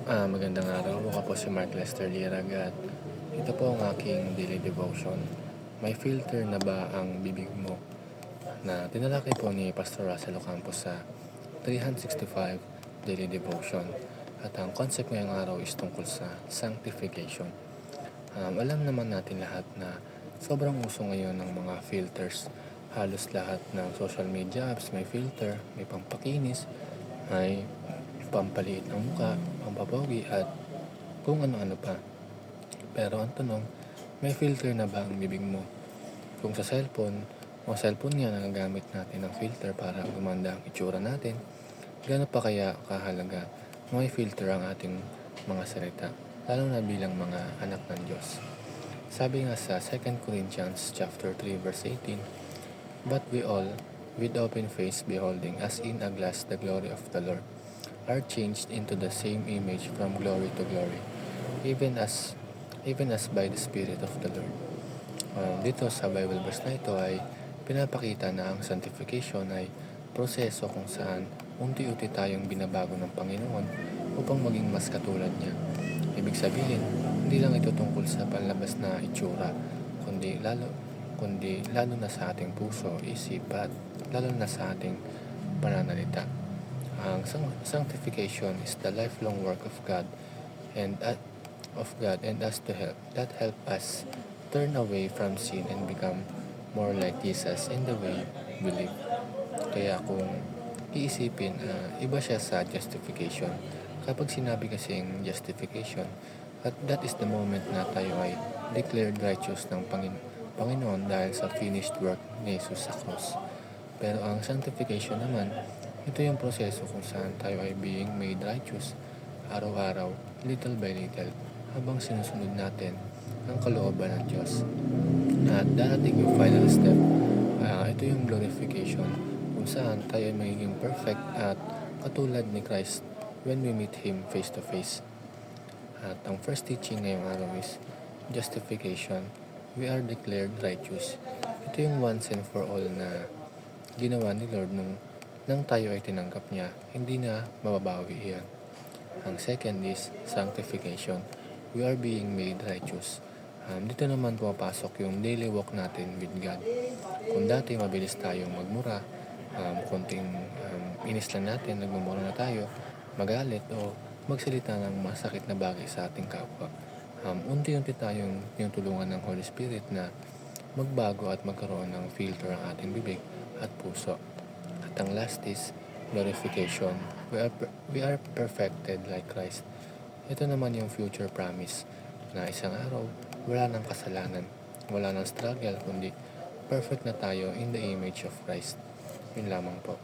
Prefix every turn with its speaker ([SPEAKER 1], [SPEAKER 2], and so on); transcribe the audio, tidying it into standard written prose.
[SPEAKER 1] Magandang araw. Ako po si Mark Lester Lirag at ito po ang aking daily devotion. May filter na ba ang bibig mo? Na tinalakay po ni Pastor Russell Ocampo sa 365 Daily Devotion. At ang concept ngayong araw is tungkol sa sanctification. Alam naman natin lahat na sobrang uso ngayon ng mga filters. Halos lahat ng social media apps may filter, may pampakinis, may pampaliit ng muka, pampapogi at kung ano-ano pa. Pero ang tanong, may filter na ba ang bibig mo? Kung sa cellphone nga nagagamit natin ng filter para gumanda ang itsura natin, gaano pa kaya kahalaga na may filter ang ating mga salita, lalo na bilang mga anak ng Diyos. Sabi nga sa 2 Corinthians chapter 3 verse 18, "But we all, with open face beholding as in a glass the glory of the Lord, are changed into the same image from glory to glory, even as by the Spirit of the Lord." Dito sa Bible verse na ito ay pinapakita na ang sanctification ay proseso kung saan unti-unti tayong binabago ng Panginoon upang maging mas katulad niya. Ibig sabihin, hindi lang ito tungkol sa panlabas na itsura, kundi lalo na sa ating puso, isip at lalo na sa ating pananalita. Ang sanctification is the lifelong work of God and us to help us turn away from sin and become more like Jesus in the way we live. Kaya kung iisipin, iba siya sa justification. Kapag sinabi kasing justification, at that is the moment na tayo ay declared righteous ng Panginoon dahil sa finished work ni Jesus sa cross. Pero ang sanctification naman, ito yung proseso kung saan tayo ay being made righteous araw-araw, little by little, habang sinusunod natin ang kalooban ng Diyos. At darating yung final step, ito yung glorification kung saan tayo ay magiging perfect at katulad ni Christ when we meet Him face to face. At ang first teaching ngayong araw is justification. We are declared righteous. Ito yung once and for all na ginawa ni Lord nang tayo ay tinanggap niya. Hindi na mababawi yan. Ang second is sanctification. We are being made righteous. Dito naman pumapasok yung daily walk natin with God. Kung dati mabilis tayong magmura, konting inis lang natin, nagmumura na tayo, magalit o magsalita ng masakit na bagay sa ating kapwa. Unti-unti tayong tinutulungan ng Holy Spirit na magbago at magkaroon ng filter ang ating bibig at puso. At ang last is glorification. We are perfected like Christ. Ito naman yung future promise na isang araw wala nang kasalanan, wala nang struggle, kundi perfect na tayo in the image of Christ. Yun lamang po.